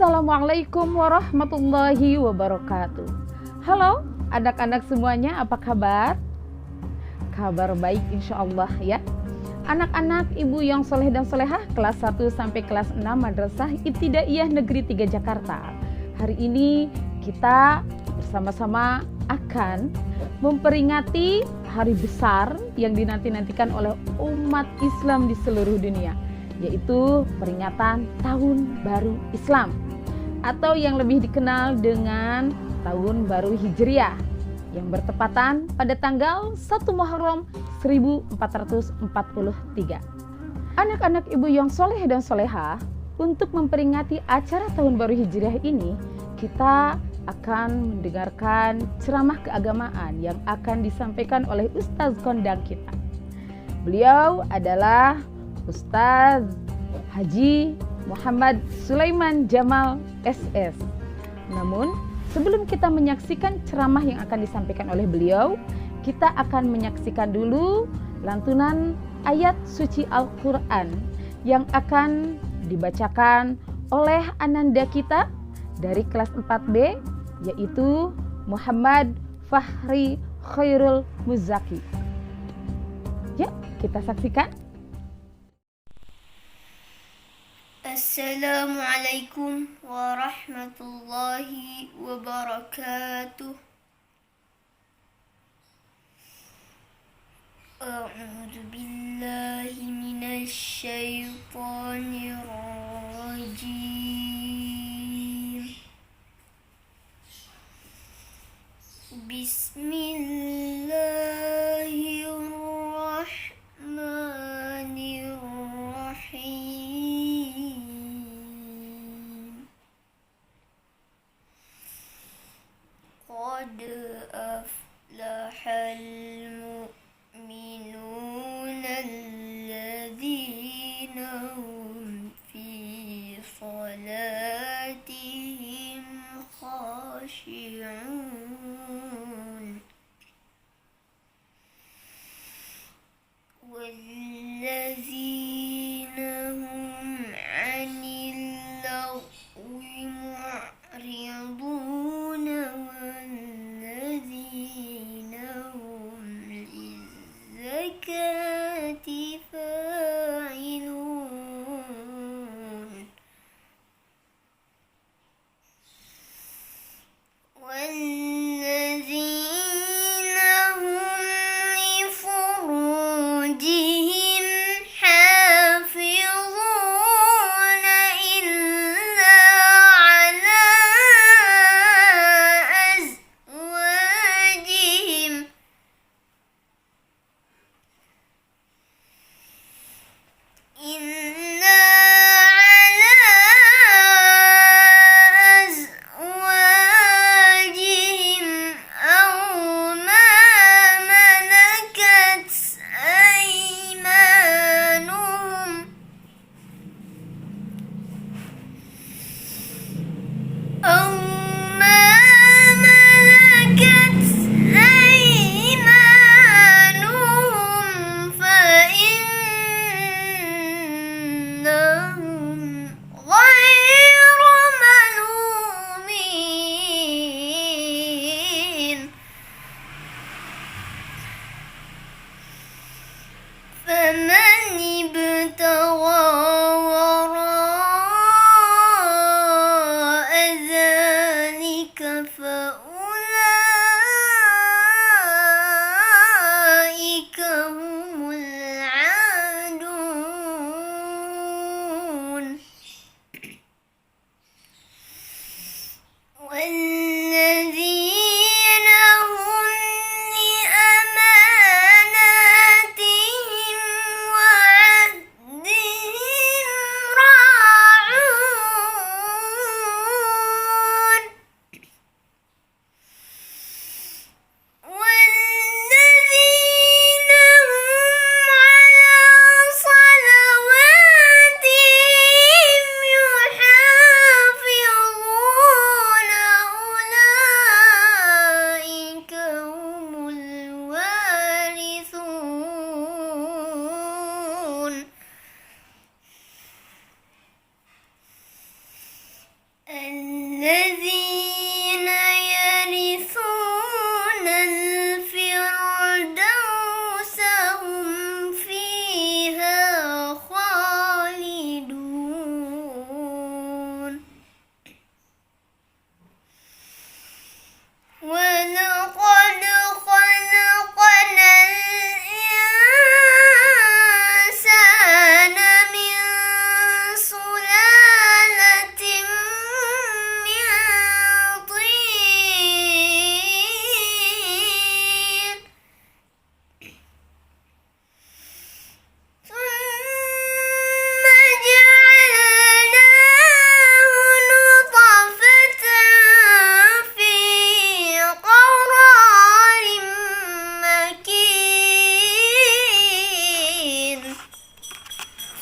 Assalamualaikum warahmatullahi wabarakatuh. Halo anak-anak semuanya, apa kabar? Kabar baik insya Allah ya. Anak-anak ibu yang soleh dan solehah kelas 1 sampai kelas 6 Madrasah Ibtidaiyah Negeri 3 Jakarta. Hari ini kita bersama-sama akan memperingati hari besar yang dinanti-nantikan oleh umat Islam di seluruh dunia, yaitu peringatan Tahun Baru Islam atau yang lebih dikenal dengan Tahun Baru Hijriah yang bertepatan pada tanggal 1 Muharram 1443. Anak-anak ibu yang soleh dan solehah, untuk memperingati acara Tahun Baru Hijriah ini, kita akan mendengarkan ceramah keagamaan yang akan disampaikan oleh Ustaz kondang kita. Beliau adalah Ustaz Haji Muhammad Sulaiman Jamal SS. Namun, sebelum kita menyaksikan ceramah yang akan disampaikan oleh beliau, kita akan menyaksikan dulu lantunan ayat suci Al-Quran yang akan dibacakan oleh ananda kita dari kelas 4B, yaitu Muhammad Fahri Khairul Muzaki. Yuk, kita saksikan. Assalamualaikum warahmatullahi wabarakatuh. A'udzu billahi minasy syaithanir rajim. Bismillahirrahmanirrahim. Qad aflahal mu'minun alladzina hum fi salatihim khashi'un walladzina hum 'anil lagwi mu'ridun walladzina hum lizzakati fa'ilun walladzina hum li furujihim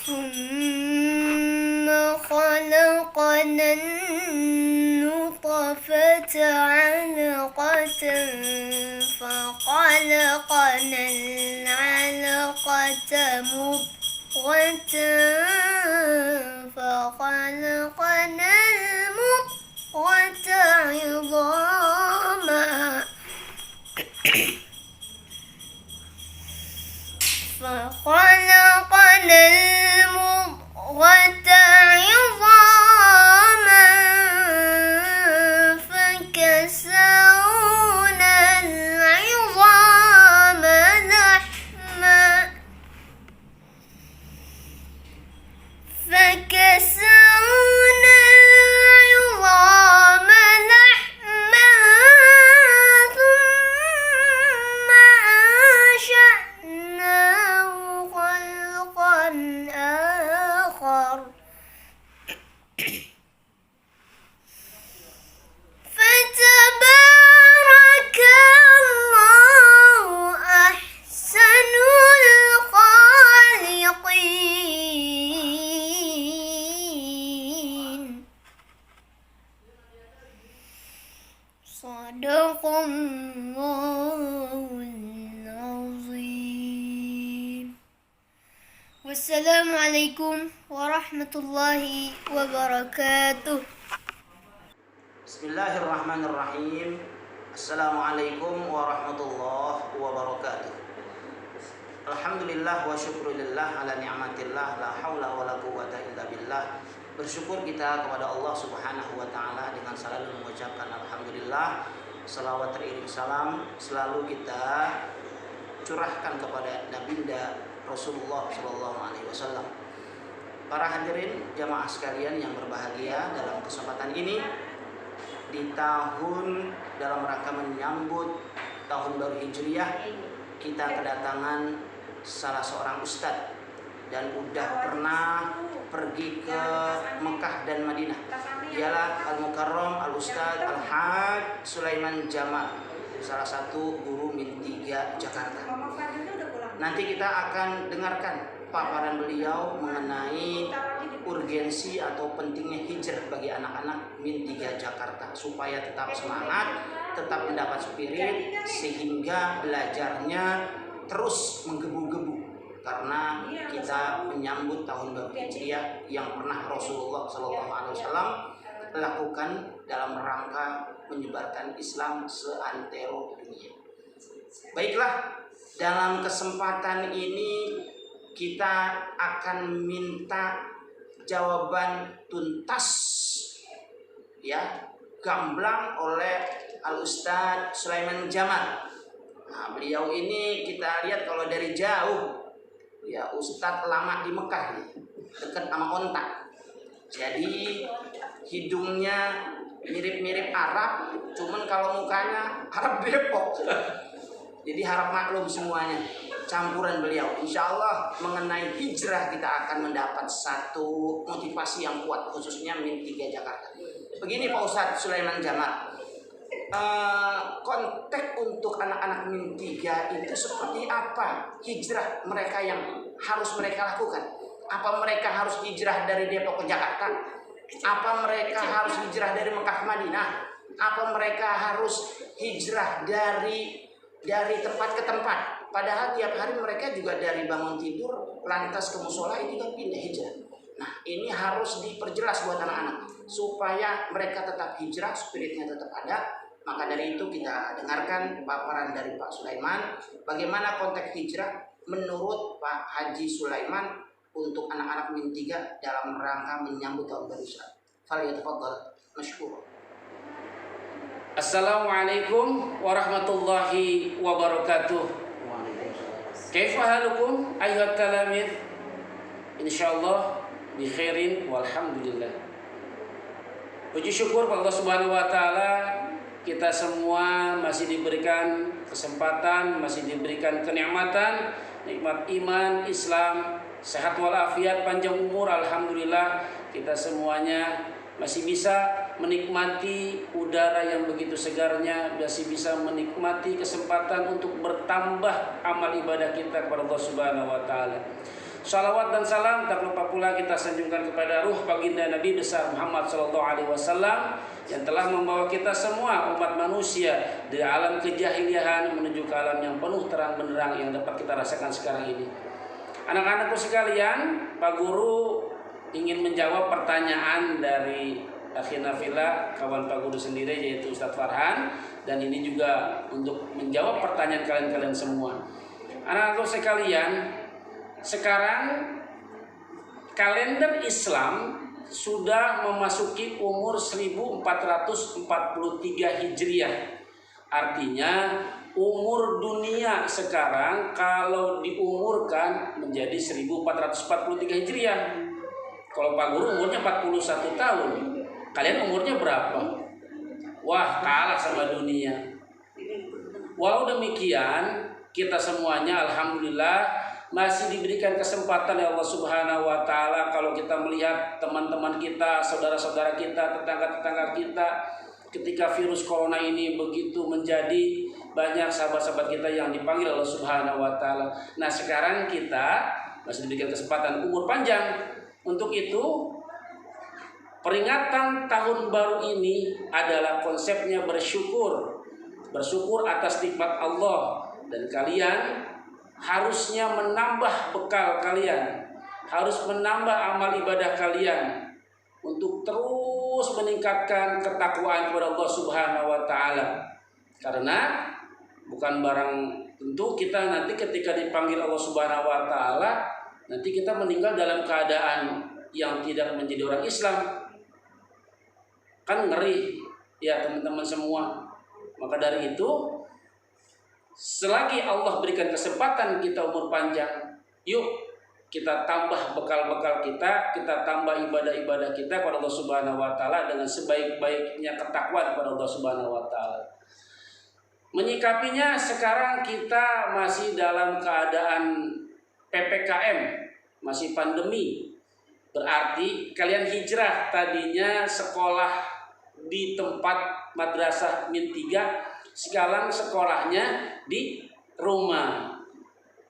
ثم خلقنا النطفة علقة فخلقنا العلقة مضغة فخلقنا المضغة عظاما فخلقنا المضغة عظاما فكسونا العظام لحما فكسونا العظام لحما ثم أنشأناه خلقا آخر فتبارك الله أحسن الخالقين صدق الله العظيم والسلام عليكم ورحمة الله وبركاته. Bismillahirrahmanirrahim. Assalamualaikum warahmatullahi wabarakatuh. Alhamdulillah wa syukurillah ala ni'matillah la haula wa la quwwata illa billah. Bersyukur kita kepada Allah Subhanahu wa taala dengan selalu mengucapkan alhamdulillah. Salawat teriring salam selalu kita curahkan kepada Nabiunda Rasulullah sallallahu alaihi wasallam. Para hadirin jamaah sekalian yang berbahagia, dalam kesempatan ini di tahun dalam rangka menyambut tahun baru Hijriah, kita kedatangan salah seorang ustadz dan udah pernah pergi ke Mekah dan Madinah. Ialah Al-Mukarram Al-Ustadz Al-Haj Sulaiman Jamal, salah satu guru Min 3 Jakarta. Nanti kita akan dengarkan paparan beliau mengenai urgensi atau pentingnya hijrah bagi anak-anak Min 3 Jakarta supaya tetap semangat, tetap mendapat spirit, sehingga belajarnya terus menggebu-gebu karena kita menyambut tahun baru Hijriah yang pernah Rasulullah SAW lakukan dalam rangka menyebarkan Islam seantero dunia. Baiklah, dalam kesempatan ini kita akan minta jawaban tuntas, ya, gamblang oleh Al-Ustadz Sulaiman Jamal. Nah, beliau ini kita lihat kalau dari jauh, ya, Ustadz lama di Mekah nih, dekat sama ontak. Jadi hidungnya mirip-mirip Arab, cuman kalau mukanya Arab Depok. Jadi harap maklum semuanya, campuran beliau. Insya Allah mengenai hijrah kita akan mendapat satu motivasi yang kuat, khususnya Min 3 Jakarta. Begini Pak Ustadz Sulaiman Jamal, konteks untuk anak-anak Min 3 itu seperti apa hijrah mereka yang harus mereka lakukan? Apa mereka harus hijrah dari Depok ke Jakarta? Apa mereka harus hijrah dari Mekah ke Madinah? Apa mereka harus hijrah dari tempat ke tempat? Padahal tiap hari mereka juga dari bangun tidur lantas ke musola itu kan pindah hijrah. Nah, ini harus diperjelas buat anak-anak supaya mereka tetap hijrah, spiritnya tetap ada. Maka dari itu kita dengarkan paparan dari Pak Sulaiman, bagaimana konteks hijrah menurut Pak Haji Sulaiman untuk anak-anak Min 3 dalam rangka menyambut tahun baru Islam. Falyatafadhal masykur. Assalamualaikum warahmatullahi wabarakatuh. Kaifa halukum ayyuhat talamid? Insyaallah bi khairin walhamdulillah. Puji syukur kepada Allah Subhanahu wa taala, kita semua masih diberikan kesempatan, masih diberikan kenikmatan, nikmat iman, Islam, sehat walafiat, panjang umur. Alhamdulillah kita semuanya masih bisa menikmati udara yang begitu segarnya, masih bisa menikmati kesempatan untuk bertambah amal ibadah kita kepada Allah Subhanahu wa taala. Salawat dan salam tak lupa pula kita sanjungkan kepada ruh baginda Nabi besar Muhammad SAW yang telah membawa kita semua umat manusia dari alam kejahiliahan menuju ke alam yang penuh terang benderang yang dapat kita rasakan sekarang ini. Anak-anakku sekalian, Pak Guru ingin menjawab pertanyaan dari akhina fillah kawan Pak Guru sendiri yaitu Ustadz Farhan, dan ini juga untuk menjawab pertanyaan kalian semua. Anak-anakku sekalian, sekarang kalender Islam sudah memasuki umur 1443 Hijriah. Artinya umur dunia sekarang kalau diumurkan menjadi 1443 Hijriah. Kalau Pak Guru umurnya 41 tahun. Kalian umurnya berapa? Wah, kalah sama dunia. Walau demikian, kita semuanya alhamdulillah masih diberikan kesempatan oleh Allah Subhanahu wa taala. Kalau kita melihat teman-teman kita, saudara-saudara kita, tetangga-tetangga kita, ketika virus corona ini begitu menjadi banyak sahabat-sahabat kita yang dipanggil Allah Subhanahu wa taala. Nah, sekarang kita masih diberikan kesempatan umur panjang. Untuk itu, peringatan tahun baru ini adalah konsepnya bersyukur. Bersyukur atas nikmat Allah, dan kalian harusnya menambah bekal kalian, harus menambah amal ibadah kalian untuk terus meningkatkan ketakwaan kepada Allah Subhanahu wa taala. Karena bukan barang tentu kita nanti ketika dipanggil Allah Subhanahu wa taala, nanti kita meninggal dalam keadaan yang tidak menjadi orang Islam. Kan ngeri ya teman-teman semua. Maka dari itu, selagi Allah berikan kesempatan kita umur panjang, yuk kita tambah bekal-bekal kita tambah ibadah-ibadah kita kepada Allah Subhanahu wa taala dengan sebaik-baiknya ketakwaan kepada Allah Subhanahu wa taala. Menyikapinya sekarang kita masih dalam keadaan PPKM, masih pandemi. Berarti kalian hijrah, tadinya sekolah di tempat madrasah Min 3, sekarang sekolahnya di rumah,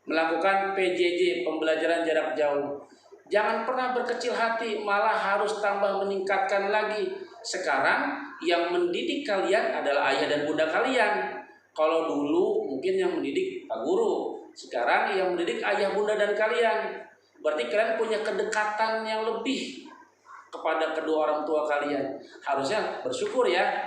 melakukan PJJ, pembelajaran jarak jauh. Jangan pernah berkecil hati, malah harus tambah meningkatkan lagi. Sekarang yang mendidik kalian adalah ayah dan bunda kalian. Kalau dulu mungkin yang mendidik Pak Guru, sekarang yang mendidik ayah bunda dan kalian. Berarti kalian punya kedekatan yang lebih kepada kedua orang tua kalian. Harusnya bersyukur ya.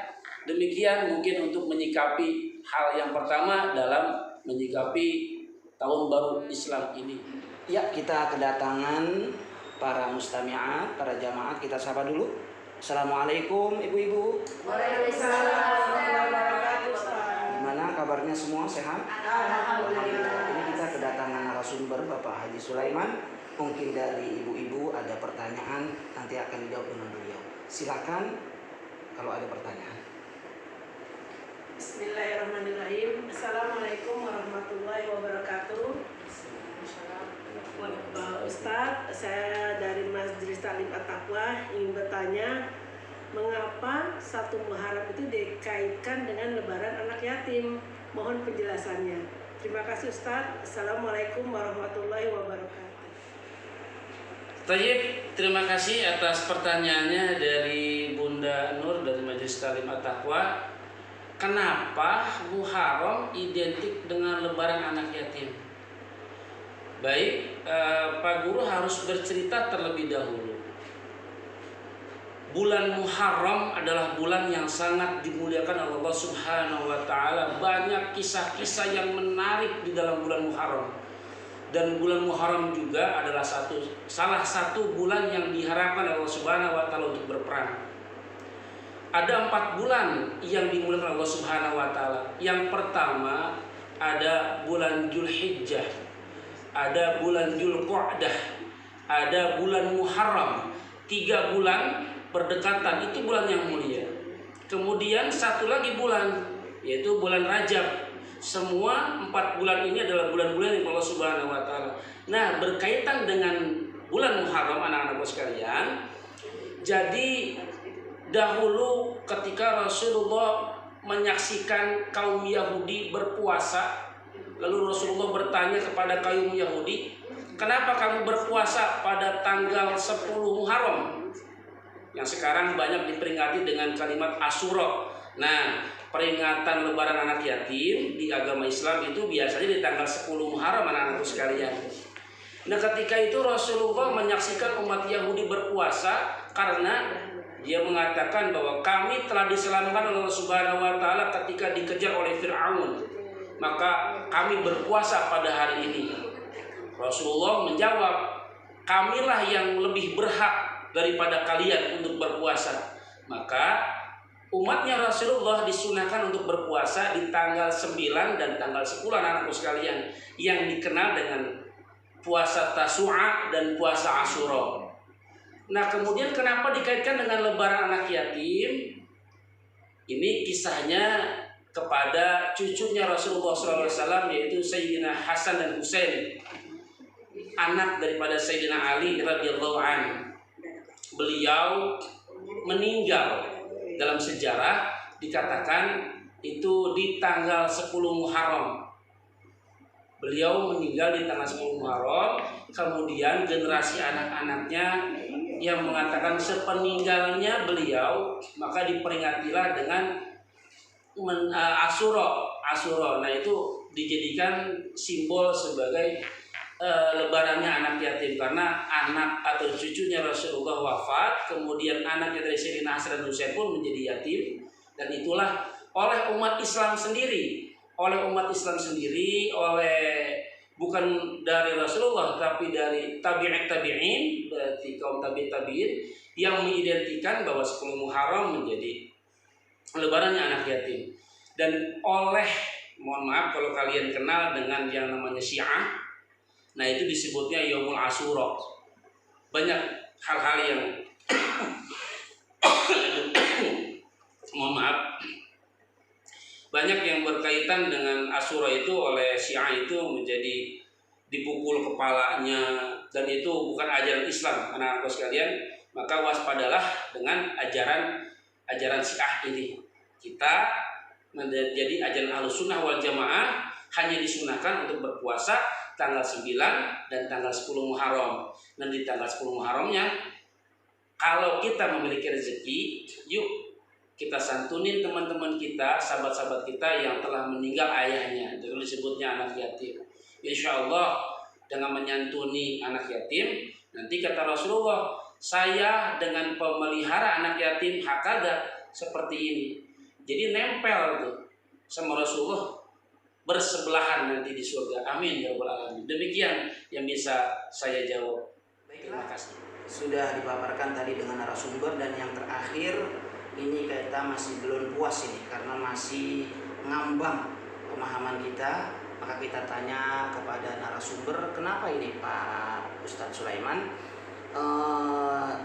Demikian mungkin untuk menyikapi hal yang pertama dalam menyikapi tahun baru Islam ini. Ya, kita kedatangan para mustami'at, para jamaat. Kita sapa dulu. Assalamualaikum ibu-ibu. Waalaikumsalam. Gimana kabarnya semua, sehat? Alhamdulillah. Ini kita kedatangan narasumber Bapak Haji Sulaiman. Mungkin dari ibu-ibu ada pertanyaan, nanti akan dijawab dengan beliau. Silakan kalau ada pertanyaan. Bismillahirrahmanirrahim. Assalamualaikum warahmatullahi wabarakatuh. Ustadz, saya dari Majelis Taklim At-Taqwa ingin bertanya, mengapa 1 Muharram itu dikaitkan dengan Lebaran anak yatim? Mohon penjelasannya. Terima kasih Ustadz. Assalamualaikum warahmatullahi wabarakatuh. Tayyib, terima kasih atas pertanyaannya dari Bunda Nur dari Majelis Taklim At-Taqwa. Kenapa Muharram identik dengan Lebaran anak yatim? Baik, Pak Guru harus bercerita terlebih dahulu. Bulan Muharram adalah bulan yang sangat dimuliakan oleh Allah Subhanahu wa taala. Banyak kisah-kisah yang menarik di dalam bulan Muharram. Dan bulan Muharram juga adalah salah satu bulan yang diharapkan oleh Allah Subhanahu wa taala untuk berperang. Ada 4 bulan yang dimuliakan Allah Subhanahu wa taala. Yang pertama ada bulan Dzulhijjah, ada bulan Dzulqa'dah, ada bulan Muharram. 3 bulan berdekatan, itu bulan yang mulia. Kemudian satu lagi bulan, yaitu bulan Rajab. Semua 4 bulan ini adalah bulan-bulan yang Allah Subhanahu wa taala. Nah, berkaitan dengan bulan Muharram anak-anakku sekalian, jadi dahulu ketika Rasulullah menyaksikan kaum Yahudi berpuasa, lalu Rasulullah bertanya kepada kaum Yahudi, kenapa kamu berpuasa pada tanggal 10 Muharram? Yang sekarang banyak diperingati dengan kalimat Asyura. Nah, peringatan lebaran anak yatim di agama Islam itu biasanya di tanggal 10 Muharram, anak-anakku sekalian. Nah, ketika itu Rasulullah menyaksikan umat Yahudi berpuasa karena dia mengatakan bahwa kami telah diselamatkan oleh Allah Subhanahu wa taala ketika dikejar oleh Firaun. Maka kami berpuasa pada hari ini. Rasulullah menjawab, kamilah yang lebih berhak daripada kalian untuk berpuasa. Maka umatnya Rasulullah disunahkan untuk berpuasa di tanggal 9 dan tanggal 10, anak-anakku sekalian, yang dikenal dengan puasa Tasu'a dan puasa Asyura. Nah, kemudian kenapa dikaitkan dengan lebaran anak yatim? Ini kisahnya kepada cucunya Rasulullah SAW, yaitu Sayyidina Hasan dan Husain, anak daripada Sayyidina Ali radhiyallahu anhu. Beliau meninggal dalam sejarah dikatakan itu di tanggal 10 Muharram. Beliau meninggal di tanggal 10 Muharram, kemudian generasi anak-anaknya yang mengatakan sepeninggalnya beliau maka diperingatilah dengan Asyura. Nah, itu dijadikan simbol sebagai lebarannya anak yatim, karena anak atau cucunya Rasulullah wafat, kemudian anaknya dari Sayyidina Hasan dan Husain pun menjadi yatim, dan itulah oleh umat Islam sendiri, oleh bukan dari Rasulullah tapi dari tabi'in, berarti kaum tabi'in yang mengidentikan bahwa 10 Muharram menjadi lebarannya anak yatim. Dan mohon maaf kalau kalian kenal dengan yang namanya Syiah, nah itu disebutnya Yaumul Asyura. Banyak hal-hal yang mohon maaf, banyak yang berkaitan dengan Asyura itu oleh Syiah itu menjadi dipukul kepalanya, dan itu bukan ajaran Islam, anak-anakku sekalian. Maka waspadalah dengan ajaran Syiah ini. Kita menjadi ajaran Ahlussunnah wal Jamaah hanya disunahkan untuk berpuasa tanggal 9 dan tanggal 10 Muharram. Dan di tanggal 10 Muharramnya, kalau kita memiliki rezeki, yuk kita santunin teman-teman kita, sahabat-sahabat kita yang telah meninggal ayahnya. Itu disebutnya anak yatim. Insya Allah dengan menyantuni anak yatim, nanti kata Rasulullah, saya dengan pemelihara anak yatim hakada seperti ini. Jadi nempel tuh sama Rasulullah, bersebelahan nanti di surga. Amin ya rabbal alamin. Demikian yang bisa saya jawab. Terima kasih. Sudah dipaparkan tadi dengan narasumber, dan yang terakhir ini kita masih belum puas ini karena masih ngambang pemahaman kita. Maka kita tanya kepada narasumber, kenapa ini Pak Ustadz Sulaiman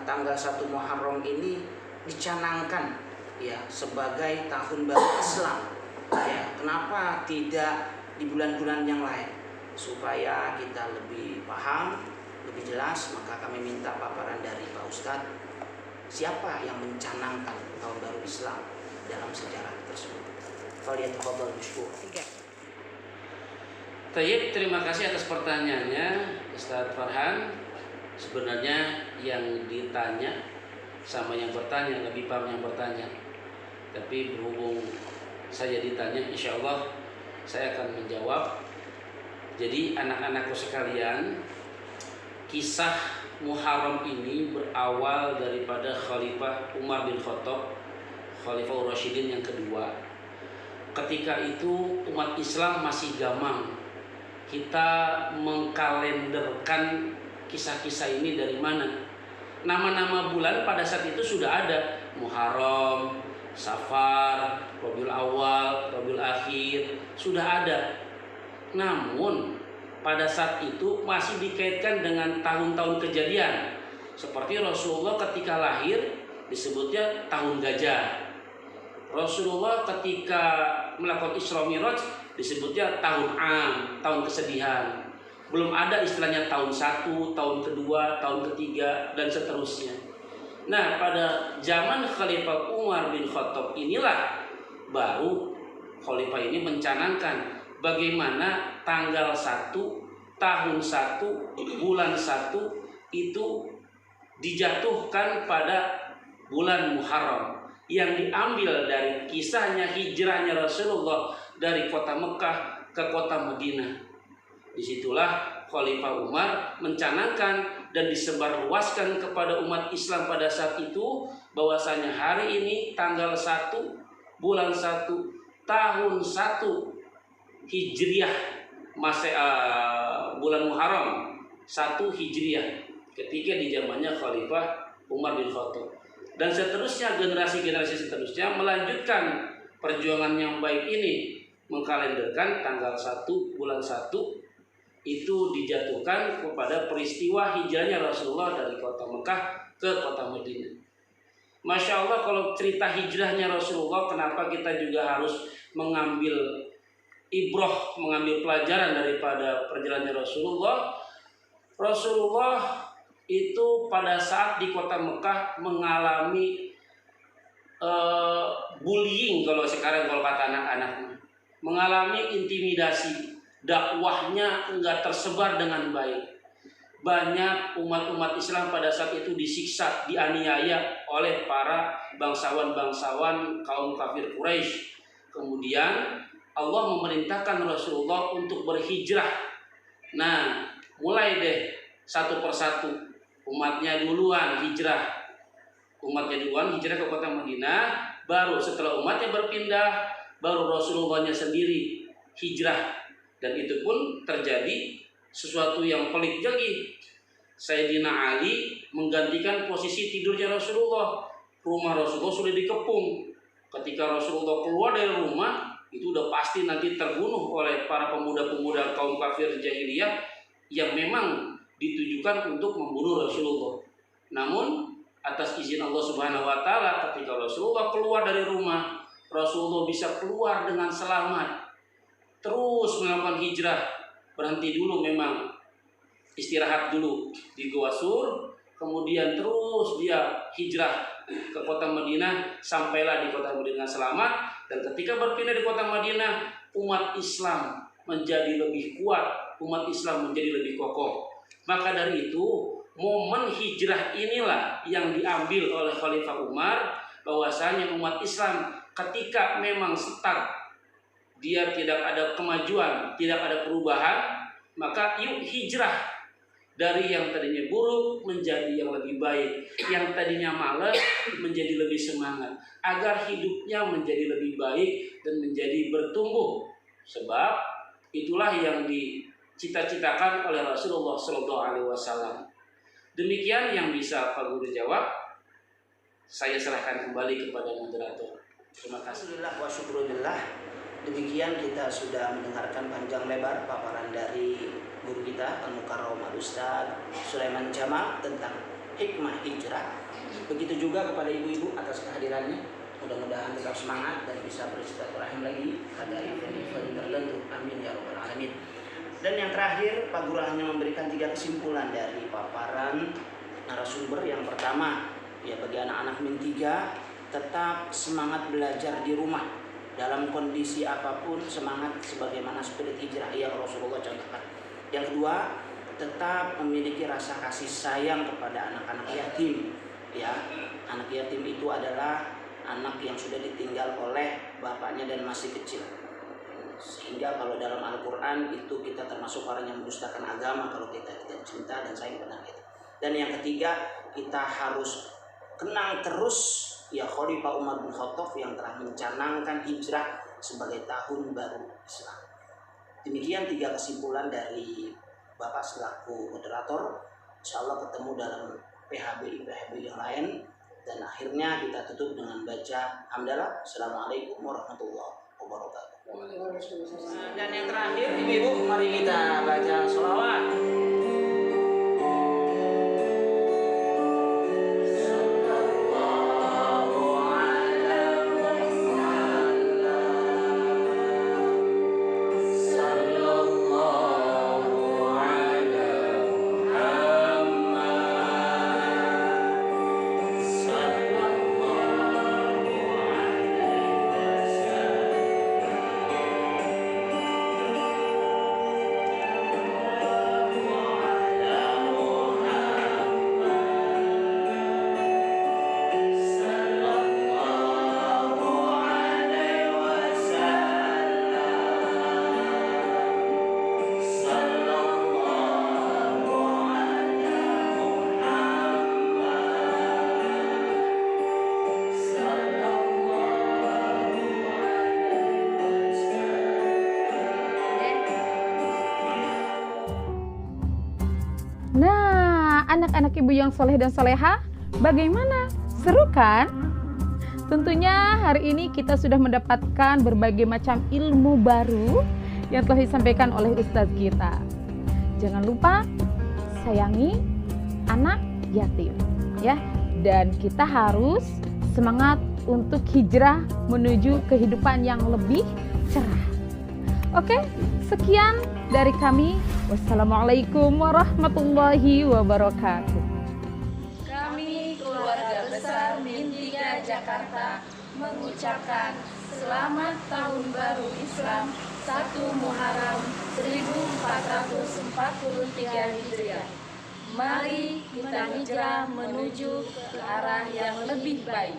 tanggal 1 Muharram ini dicanangkan ya sebagai tahun baru Islam? Ya, kenapa tidak di bulan-bulan yang lain? Supaya kita lebih paham, lebih jelas, maka kami minta paparan dari Pak Ustadz, siapa yang mencanangkan tahun baru Islam dalam sejarah tersebut. Falyatafadhal mashkur. Tayyib, terima kasih atas pertanyaannya Ustadz Farhan. Sebenarnya yang ditanya sama yang bertanya, lebih paham yang bertanya. Tapi berhubung saya ditanya, insya Allah saya akan menjawab. Jadi anak-anakku sekalian, kisah Muharram ini berawal daripada Khalifah Umar bin Khattab, Khalifah Rasyidin yang kedua. Ketika itu umat Islam masih gamang. Kita mengkalenderkan kisah-kisah ini dari mana? Nama-nama bulan pada saat itu sudah ada. Muharram, Safar, Rabiul Awal, Rabiul Akhir, sudah ada. Namun pada saat itu masih dikaitkan dengan tahun-tahun kejadian. Seperti Rasulullah ketika lahir disebutnya tahun gajah. Rasulullah ketika melakukan Isra Mi'raj disebutnya tahun tahun kesedihan. Belum ada istilahnya tahun 1, tahun kedua, tahun ketiga, dan seterusnya. Nah, pada zaman Khalifah Umar bin Khattab inilah baru Khalifah ini mencanangkan bagaimana tanggal 1 tahun 1 bulan 1 itu dijatuhkan pada bulan Muharram, yang diambil dari kisahnya hijrahnya Rasulullah dari kota Mekah ke kota Madinah. Disitulah Khalifah Umar mencanangkan dan disebarluaskan kepada umat Islam pada saat itu bahwasanya hari ini tanggal 1 bulan 1 tahun 1 Hijriah bulan Muharram 1 Hijriah ketika di zamannya Khalifah Umar bin Khattab. Dan seterusnya generasi-generasi seterusnya melanjutkan perjuangan yang baik ini, mengkalenderkan tanggal 1 bulan 1 itu dijatuhkan kepada peristiwa hijrahnya Rasulullah dari kota Mekah ke kota Madinah. Masya Allah, kalau cerita hijrahnya Rasulullah, kenapa kita juga harus mengambil ibroh, mengambil pelajaran daripada perjalanannya Rasulullah. Rasulullah itu pada saat di kota Mekah mengalami bullying, kalau kata anak-anak, mengalami intimidasi, dakwahnya enggak tersebar dengan baik. Banyak umat-umat Islam pada saat itu disiksa, dianiaya oleh para bangsawan-bangsawan kaum kafir Quraisy. Kemudian Allah memerintahkan Rasulullah untuk berhijrah. Nah, mulai deh satu persatu umatnya duluan hijrah. Umatnya duluan hijrah ke kota Madinah, baru setelah umatnya berpindah, baru Rasulullahnya sendiri hijrah. Dan itu pun terjadi sesuatu yang pelik lagi. Sayyidina Ali menggantikan posisi tidurnya Rasulullah. Rumah Rasulullah sudah dikepung. Ketika Rasulullah keluar dari rumah, itu udah pasti nanti terbunuh oleh para pemuda-pemuda kaum kafir jahiliyah yang memang ditujukan untuk membunuh Rasulullah. Namun atas izin Allah Subhanahu wa taala, ketika Rasulullah keluar dari rumah, Rasulullah bisa keluar dengan selamat. Terus melakukan hijrah, berhenti dulu memang, istirahat dulu di Gua Sur, kemudian terus dia hijrah ke kota Madinah, sampailah di kota Madinah selamat. Dan ketika berpindah di kota Madinah, umat Islam menjadi lebih kuat, umat Islam menjadi lebih kokoh. Maka dari itu, momen hijrah inilah yang diambil oleh Khalifah Umar, bahwasanya umat Islam ketika memang stuck, dia tidak ada kemajuan, tidak ada perubahan, maka yuk hijrah dari yang tadinya buruk menjadi yang lebih baik, yang tadinya malas menjadi lebih semangat, agar hidupnya menjadi lebih baik dan menjadi bertumbuh. Sebab itulah yang dicita-citakan oleh Rasulullah SAW. Demikian yang bisa Pak Guru jawab. Saya serahkan kembali kepada moderator. Terima kasih. Alhamdulillah wa syukurillah. Demikian kita sudah mendengarkan panjang lebar paparan dari guru kita Al-Mukarram Al-Ustaz Sulaiman Jamal tentang hikmah hijrah. Begitu juga kepada ibu-ibu atas kehadirannya. Mudah-mudahan tetap semangat dan bisa bersilaturahim lagi pada event-event tertentu. Amin ya rabbal alamin. Dan yang terakhir, Pak Guru hanya memberikan 3 kesimpulan dari paparan narasumber. Yang pertama, ya bagi anak-anak min 3, tetap semangat belajar di rumah. Dalam kondisi apapun, semangat sebagaimana spirit hijrah yang Rasulullah contohkan. Yang kedua, tetap memiliki rasa kasih sayang kepada anak-anak yatim. Ya, anak yatim itu adalah anak yang sudah ditinggal oleh bapaknya dan masih kecil. Sehingga kalau dalam Al-Quran itu kita termasuk orang yang mendustakan agama kalau kita tidak cinta dan sayang kepada kita. Dan yang ketiga, kita harus kenang terus ya Khalifah Umar bin Khattab yang telah mencanangkan hijrah sebagai tahun baru Islam. Demikian 3 kesimpulan dari Bapak selaku moderator. Insyaallah ketemu dalam PHB yang lain. Dan akhirnya kita tutup dengan baca hamdalah. Assalamualaikum warahmatullahi wabarakatuh. Dan yang terakhir, ibu-ibu, mari kita baca sholawat. anak-anak ibu yang soleh dan soleha? Bagaimana? Seru kan? Tentunya hari ini kita sudah mendapatkan berbagai macam ilmu baru yang telah disampaikan oleh Ustadz kita. Jangan lupa sayangi anak yatim ya, dan kita harus semangat untuk hijrah menuju kehidupan yang lebih cerah. Oke, sekian dari kami. Wassalamualaikum warahmatullahi wabarakatuh. Kami keluarga besar MIN 3 Jakarta mengucapkan Selamat Tahun Baru Islam 1 Muharram 1443 Hijriah. Mari kita hijrah menuju ke arah yang lebih baik.